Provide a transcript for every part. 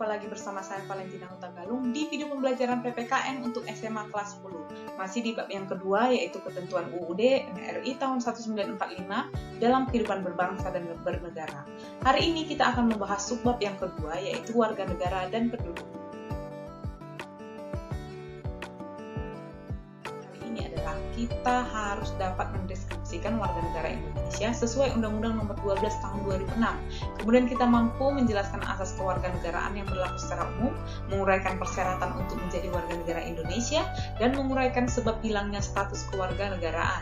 lagi bersama saya Valentina Hutagalung di video pembelajaran PPKN untuk SMA kelas 10. Masih di bab yang kedua, yaitu ketentuan UUD NRI tahun 1945 dalam kehidupan berbangsa dan bernegara. Hari ini kita akan membahas subbab yang kedua, yaitu warga negara dan penduduk. Kita harus dapat mendeskripsikan warga negara Indonesia sesuai Undang-Undang Nomor 12 Tahun 2006. Kemudian kita mampu menjelaskan asas kewarganegaraan yang berlaku secara umum, menguraikan persyaratan untuk menjadi warga negara Indonesia, dan menguraikan sebab hilangnya status kewarganegaraan.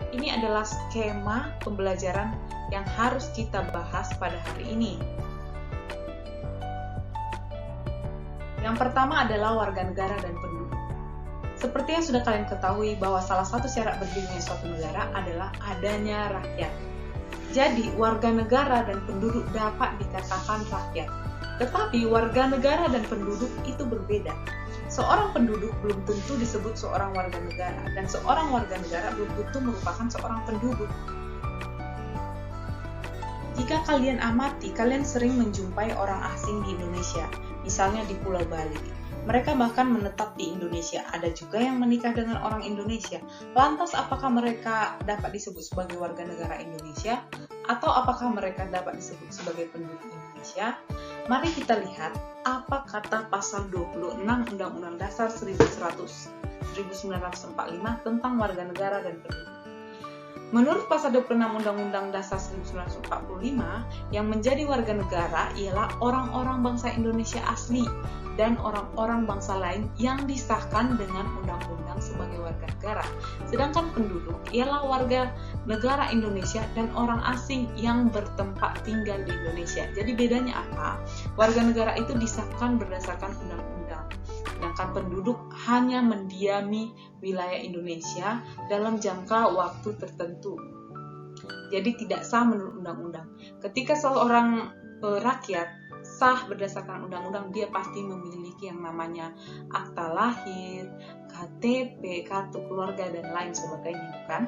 Ini adalah skema pembelajaran yang harus kita bahas pada hari ini. Yang pertama adalah warga negara dan penduduk. Seperti yang sudah kalian ketahui bahwa salah satu syarat berdirinya suatu negara adalah adanya rakyat. Jadi, warga negara dan penduduk dapat dikatakan rakyat. Tetapi, warga negara dan penduduk itu berbeda. Seorang penduduk belum tentu disebut seorang warga negara, dan seorang warga negara belum tentu merupakan seorang penduduk. Jika kalian amati, kalian sering menjumpai orang asing di Indonesia, misalnya di Pulau Bali. Mereka bahkan menetap di Indonesia. Ada juga yang menikah dengan orang Indonesia. Lantas, apakah mereka dapat disebut sebagai warga negara Indonesia? Atau apakah mereka dapat disebut sebagai penduduk Indonesia? Mari kita lihat apa kata pasal 26 Undang-Undang Dasar 1945 tentang warga negara dan penduduk. Menurut pasal 26 Undang-Undang Dasar 1945, yang menjadi warga negara ialah orang-orang bangsa Indonesia asli dan orang-orang bangsa lain yang disahkan dengan undang-undang sebagai warga negara. Sedangkan penduduk ialah warga negara Indonesia dan orang asing yang bertempat tinggal di Indonesia. Jadi bedanya apa? Warga negara itu disahkan berdasarkan undang-undang. Sedangkan penduduk hanya mendiami wilayah Indonesia dalam jangka waktu tertentu. Jadi tidak sah menurut undang-undang. Ketika seorang rakyat sah berdasarkan undang-undang, dia pasti memiliki yang namanya akta lahir, KTP, kartu keluarga, dan lain sebagainya, bukan?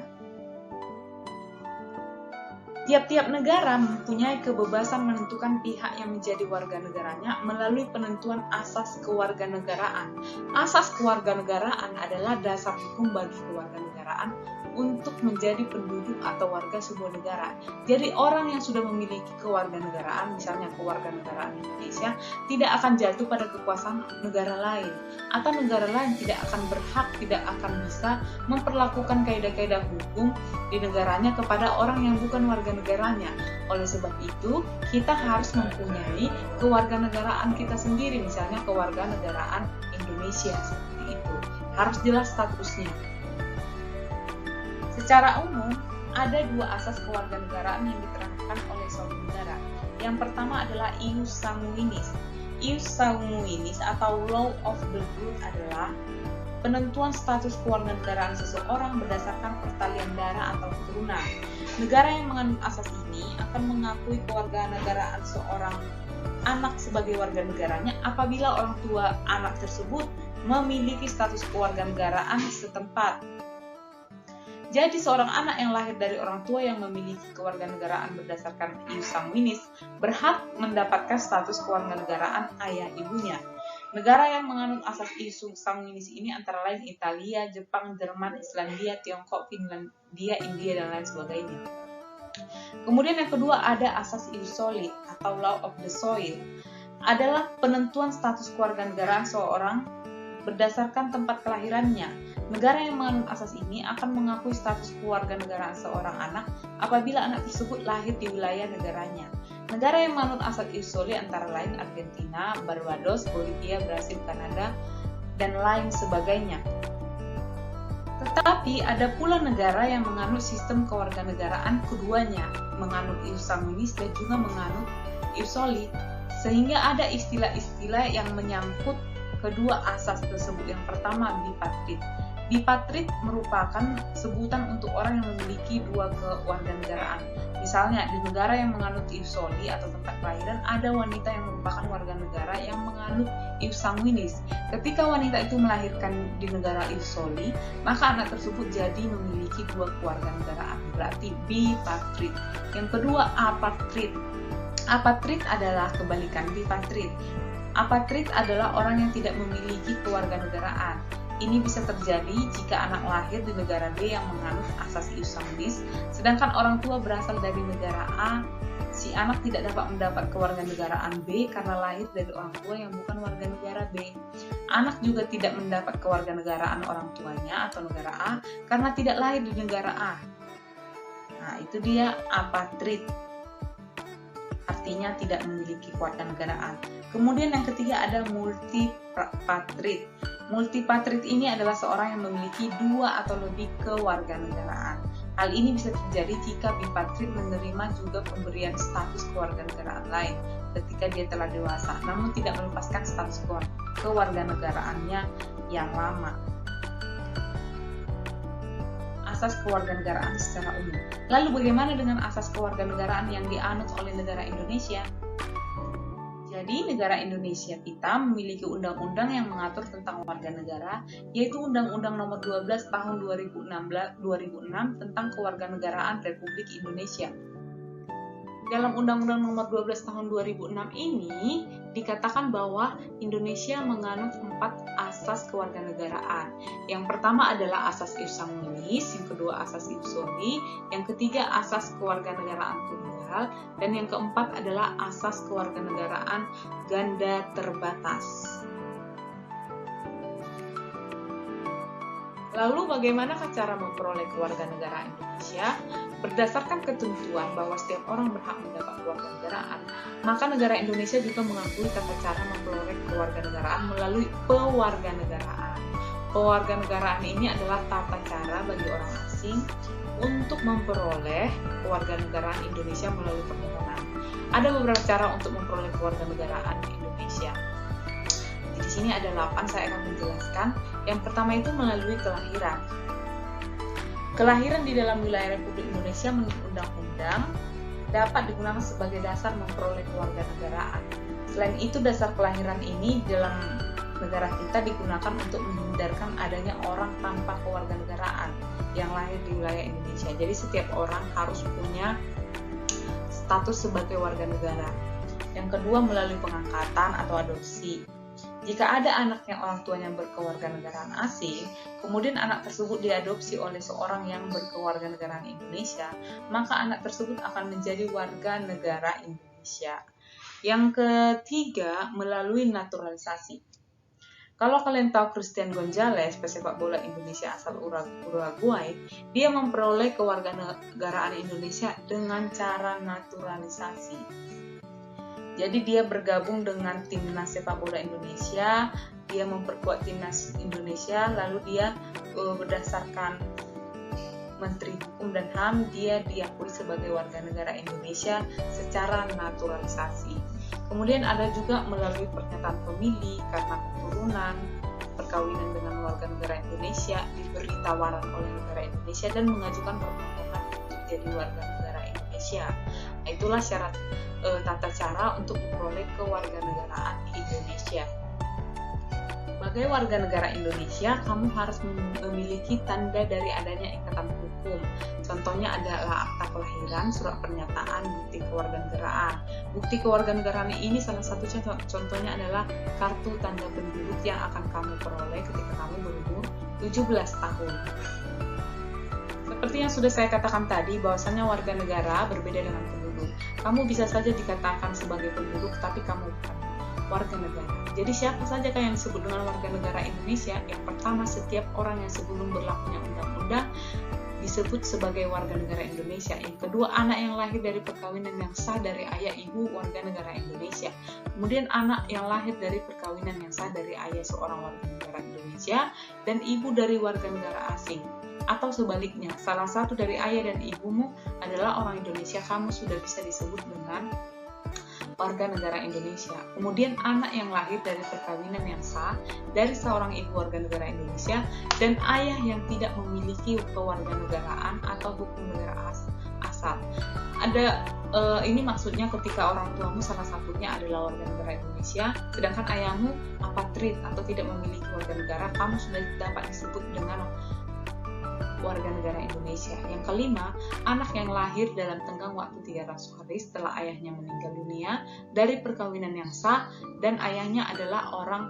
Tiap-tiap negara mempunyai kebebasan menentukan pihak yang menjadi warga negaranya melalui penentuan asas kewarganegaraan. Asas kewarganegaraan adalah dasar hukum bagi kewarganegaraan untuk menjadi penduduk atau warga sebuah negara. Jadi orang yang sudah memiliki kewarganegaraan, misalnya kewarganegaraan Indonesia, tidak akan jatuh pada kekuasaan negara lain, atau negara lain tidak akan berhak, tidak akan bisa memperlakukan kaidah-kaidah hukum di negaranya kepada orang yang bukan warga negaranya. Oleh sebab itu, kita harus mempunyai kewarganegaraan kita sendiri, misalnya kewarganegaraan Indonesia, seperti itu. Harus jelas statusnya. Secara umum, ada dua asas kewarganegaraan yang diterangkan oleh suatu negara. Yang pertama adalah ius sanguinis. Ius sanguinis atau law of the blood adalah penentuan status kewarganegaraan seseorang berdasarkan pertalian darah atau keturunan. Negara yang menganut asas ini akan mengakui kewarganegaraan seorang anak sebagai warga negaranya apabila orang tua anak tersebut memiliki status kewarganegaraan setempat. Jadi seorang anak yang lahir dari orang tua yang memiliki kewarganegaraan berdasarkan ius sanguinis berhak mendapatkan status kewarganegaraan ayah ibunya. Negara yang menganut asas ius sanguinis ini antara lain Italia, Jepang, Jerman, Islandia, Tiongkok, Finlandia, India, dan lain sebagainya. Kemudian yang kedua ada asas ius soli atau law of the soil. Adalah penentuan status kewarganegaraan seorang berdasarkan tempat kelahirannya. Negara yang menganut asas ini akan mengakui status kewarganegaraan seorang anak apabila anak tersebut lahir di wilayah negaranya. Negara yang menganut asas ius soli antara lain Argentina, Barbados, Bolivia, Brasil, Kanada, dan lain sebagainya. Tetapi ada pula negara yang menganut sistem kewarganegaraan keduanya, menganut ius sanguinis dan juga menganut ius soli, sehingga ada istilah-istilah yang menyangkut kedua asas tersebut. Yang pertama, bipatrit. Bipatrit merupakan sebutan untuk orang yang memiliki dua kewarganegaraan. Misalnya, di negara yang menganut ius soli atau tempat kelahiran, ada wanita yang merupakan warga negara yang menganut ius sanguinis. Ketika wanita itu melahirkan di negara ius soli, maka anak tersebut jadi memiliki dua kewarganegaraan, berarti bipatrit. Yang kedua, apatrit. Apatrid adalah kebalikan bipatrid. Apatrid adalah orang yang tidak memiliki kewarganegaraan. Ini bisa terjadi jika anak lahir di negara B yang menganut asas ius sanguinis, sedangkan orang tua berasal dari negara A. Si anak tidak dapat mendapat kewarganegaraan B karena lahir dari orang tua yang bukan warga negara B. Anak juga tidak mendapat kewarganegaraan orang tuanya atau negara A karena tidak lahir di negara A. Nah, itu dia apatrid. Artinya tidak memiliki kewarganegaraan. Kemudian yang ketiga ada multipatrid. Multipatrid ini adalah seorang yang memiliki 2 atau lebih kewarganegaraan. Hal ini bisa terjadi jika bipatrid menerima juga pemberian status kewarganegaraan lain ketika dia telah dewasa, namun tidak melepaskan status kewarganegaraannya yang lama. Asas kewarganegaraan secara umum. Lalu bagaimana dengan asas kewarganegaraan yang dianut oleh negara Indonesia? Jadi, negara Indonesia kita memiliki undang-undang yang mengatur tentang warga negara, yaitu Undang-Undang Nomor 12 Tahun 2006 tentang Kewarganegaraan Republik Indonesia. Dalam Undang-Undang Nomor 12 Tahun 2006 ini dikatakan bahwa Indonesia menganut 4 asas kewarganegaraan. Yang pertama adalah asas ius sanguinis, yang kedua asas ius soli, yang ketiga asas kewarganegaraan tunggal, dan yang keempat adalah asas kewarganegaraan ganda terbatas. Lalu bagaimanakah cara memperoleh kewarganegaraan Indonesia? Berdasarkan ketentuan bahwa setiap orang berhak mendapat kewarganegaraan, maka negara Indonesia juga mengakui tata cara memperoleh kewarganegaraan melalui pewarganegaraan. Pewarganegaraan ini adalah tata cara bagi orang asing untuk memperoleh kewarganegaraan Indonesia melalui permohonan. Ada beberapa cara untuk memperoleh kewarganegaraan di Indonesia. Di sini ada 8, saya akan menjelaskan. Yang pertama itu melalui kelahiran. Kelahiran di dalam wilayah Republik Indonesia menurut undang-undang dapat digunakan sebagai dasar memperoleh kewarganegaraan. Selain itu, dasar kelahiran ini dalam negara kita digunakan untuk menghindarkan adanya orang tanpa kewarganegaraan yang lahir di wilayah Indonesia. Jadi setiap orang harus punya status sebagai warga negara. Yang kedua, melalui pengangkatan atau adopsi. Jika ada anak yang orang tuanya berkewarganegaraan asing, kemudian anak tersebut diadopsi oleh seorang yang berkewarganegaraan Indonesia, maka anak tersebut akan menjadi warga negara Indonesia. Yang ketiga, melalui naturalisasi. Kalau kalian tahu Christian Gonzalez, pesepak bola Indonesia asal Uruguay, dia memperoleh kewarganegaraan Indonesia dengan cara naturalisasi. Jadi dia bergabung dengan timnas sepak bola Indonesia, dia memperkuat timnas Indonesia, lalu dia berdasarkan Menteri Hukum dan HAM, dia diakui sebagai warga negara Indonesia secara naturalisasi. Kemudian ada juga melalui pernyataan pemilih karena keturunan, perkawinan dengan warga negara Indonesia, diberi tawaran oleh negara Indonesia dan mengajukan permohonan untuk jadi warga negara Indonesia. Nah, itulah syarat tata cara untuk memperoleh kewarganegaraan di Indonesia. Sebagai warga negara Indonesia, kamu harus memiliki tanda dari adanya ikatan hukum. Contohnya adalah akta kelahiran, surat pernyataan, bukti kewarganegaraan. Bukti kewarganegaraan ini salah satu contohnya adalah kartu tanda penduduk yang akan kamu peroleh ketika kamu berumur 17 tahun. Seperti yang sudah saya katakan tadi, bahwasanya warga negara berbeda dengan penduduk. Kamu bisa saja dikatakan sebagai penduduk, tapi kamu bukan warga negara. Jadi siapa saja yang disebut dengan warga negara Indonesia? Yang pertama, setiap orang yang sebelum berlakunya undang-undang disebut sebagai warga negara Indonesia. Yang kedua, anak yang lahir dari perkawinan yang sah dari ayah ibu warga negara Indonesia. Kemudian anak yang lahir dari perkawinan yang sah dari ayah seorang warga negara Indonesia dan ibu dari warga negara asing. Atau sebaliknya, salah satu dari ayah dan ibumu adalah orang Indonesia, kamu sudah bisa disebut dengan warga negara Indonesia. Kemudian anak yang lahir dari perkawinan yang sah dari seorang ibu warga negara Indonesia dan ayah yang tidak memiliki kewarganegaraan atau hukum negara asal. Ini maksudnya ketika orang tuamu salah satunya adalah warga negara Indonesia, sedangkan ayahmu apatrid atau tidak memiliki warga negara, kamu sudah dapat disebut dengan warga negara Indonesia. Yang kelima, anak yang lahir dalam tenggang waktu 300 hari setelah ayahnya meninggal dunia dari perkawinan yang sah dan ayahnya adalah orang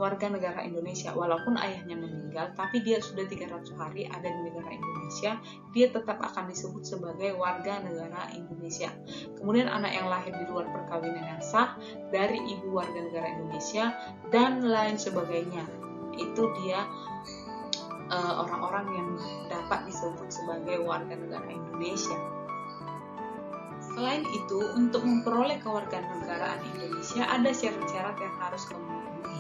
warga negara Indonesia. Walaupun ayahnya meninggal, tapi dia sudah 300 hari ada di negara Indonesia, dia tetap akan disebut sebagai warga negara Indonesia. Kemudian anak yang lahir di luar perkawinan yang sah dari ibu warga negara Indonesia dan lain sebagainya. Itu dia orang-orang yang dapat disebut sebagai warga negara Indonesia. Selain itu, untuk memperoleh kewarganegaraan Indonesia ada syarat-syarat yang harus kamu penuhi.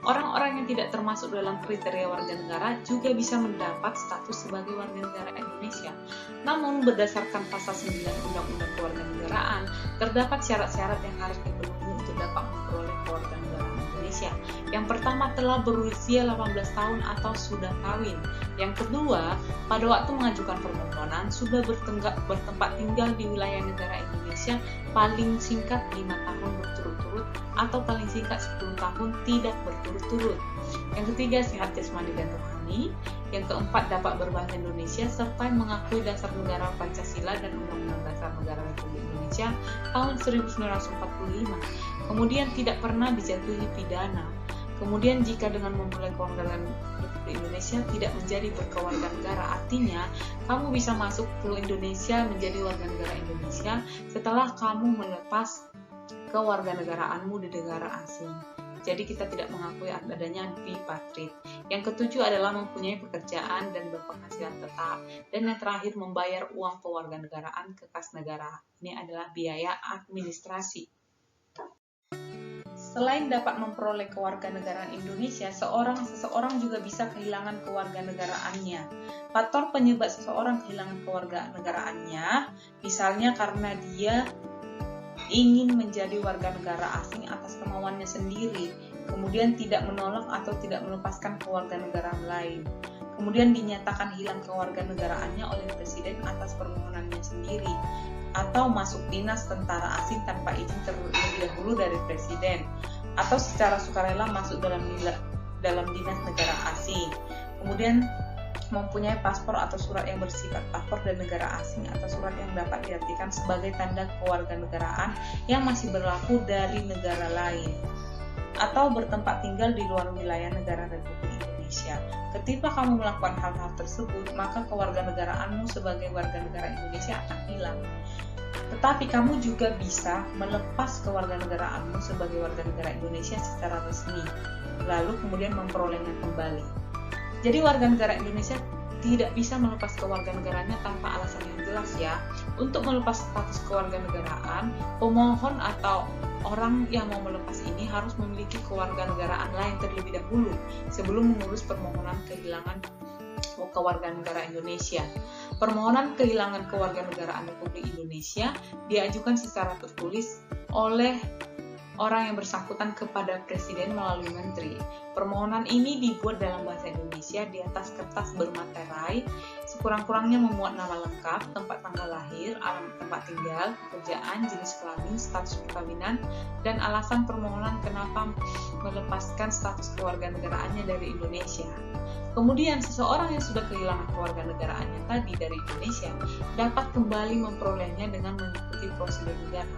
Orang-orang yang tidak termasuk dalam kriteria warga negara juga bisa mendapat status sebagai warga negara Indonesia. Namun berdasarkan pasal 9 Undang-Undang Kewarganegaraan, terdapat syarat-syarat yang harus dipenuhi untuk dapat memperoleh kewarganegaraan Indonesia. Yang pertama, telah berusia 18 tahun atau sudah kawin. Yang kedua, pada waktu mengajukan permohonan sudah bertempat tinggal di wilayah negara Indonesia paling singkat 5 tahun berturut-turut atau paling singkat 10 tahun tidak berturut-turut. Yang ketiga, sehat jasmani dan rohani. Yang keempat, dapat berbahasa Indonesia serta mengakui dasar negara Pancasila dan Undang-Undang Dasar Negara Republik Indonesia tahun 1945. Kemudian tidak pernah dijatuhi pidana. Kemudian jika dengan memulai kewarganegaraan Republik Indonesia tidak menjadi berkewarganegara, artinya kamu bisa masuk ke Indonesia menjadi warga negara Indonesia setelah kamu melepas kewarganegaraanmu di negara asing. Jadi kita tidak mengakui adanya bipatrid. Yang ketujuh adalah mempunyai pekerjaan dan berpenghasilan tetap. Dan yang terakhir, membayar uang kewarganegaraan ke kas negara. Ini adalah biaya administrasi. Selain dapat memperoleh kewarganegaraan Indonesia, seseorang juga bisa kehilangan kewarganegaraannya. Faktor penyebab seseorang kehilangan kewarganegaraannya, misalnya karena dia ingin menjadi warga negara asing atas kemauannya sendiri, kemudian tidak menolak atau tidak melepaskan kewarganegaraan lain. Kemudian dinyatakan hilang kewarganegaraannya oleh presiden atas permohonannya sendiri, atau masuk dinas tentara asing tanpa izin terlebih dahulu dari presiden, atau secara sukarela masuk dalam dinas negara asing. Kemudian mempunyai paspor atau surat yang bersifat paspor dan negara asing atau surat yang dapat diartikan sebagai tanda kewarganegaraan yang masih berlaku dari negara lain, atau bertempat tinggal di luar wilayah negara Republik Indonesia. Ketika kamu melakukan hal-hal tersebut, maka kewarganegaraanmu sebagai warga negara Indonesia akan hilang. Tetapi kamu juga bisa melepas kewarganegaraanmu sebagai warga negara Indonesia secara resmi, lalu kemudian memperolehnya kembali. Jadi warga negara Indonesia tidak bisa melepas kewarganegaraannya tanpa alasan yang jelas ya. Untuk melepas status kewarganegaraan, pemohon atau orang yang mau melepas ini harus memiliki kewarganegaraan lain terlebih dahulu sebelum mengurus permohonan kehilangan kewarganegaraan Indonesia. Permohonan kehilangan kewarganegaraan Republik Indonesia diajukan secara tertulis oleh orang yang bersangkutan kepada presiden melalui menteri. Permohonan ini dibuat dalam bahasa Indonesia di atas kertas bermaterai, sekurang-kurangnya memuat nama lengkap, tempat tanggal lahir, alamat tempat tinggal, pekerjaan, jenis kelamin, status perkawinan, dan alasan permohonan kenapa melepaskan status kewarganegaraannya dari Indonesia. Kemudian seseorang yang sudah kehilangan kewarganegaraannya tadi dari Indonesia dapat kembali memperolehnya dengan mengikuti prosedur negara.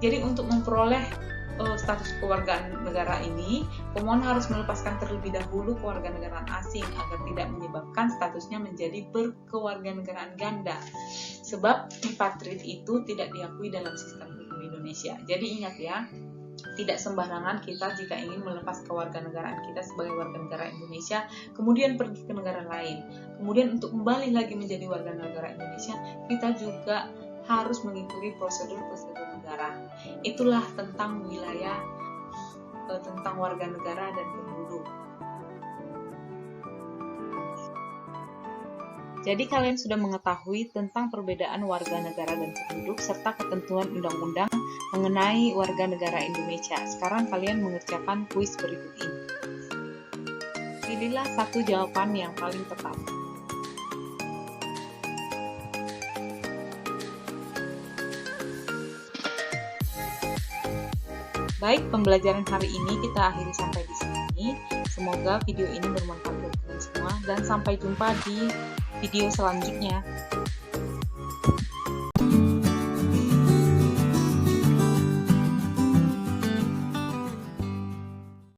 Jadi untuk memperoleh status kewarganegara ini, pemohon harus melepaskan terlebih dahulu kewarganegaraan asing agar tidak menyebabkan statusnya menjadi berkewarganegaraan ganda. Sebab bipatrid itu tidak diakui dalam sistem hukum Indonesia. Jadi ingat ya, tidak sembarangan kita jika ingin melepas kewarganegaraan kita sebagai warga negara Indonesia, kemudian pergi ke negara lain. Kemudian untuk kembali lagi menjadi warga negara Indonesia, kita juga harus mengikuti prosedur-prosedur negara. Itulah tentang wilayah, tentang warga negara dan penduduk. Jadi kalian sudah mengetahui tentang perbedaan warga negara dan penduduk serta ketentuan undang-undang mengenai warga negara Indonesia. Sekarang kalian mengerjakan kuis berikut ini. Pilihlah satu jawaban yang paling tepat. Baik, pembelajaran hari ini kita akhiri sampai di sini. Semoga video ini bermanfaat buat kalian semua dan sampai jumpa di video selanjutnya.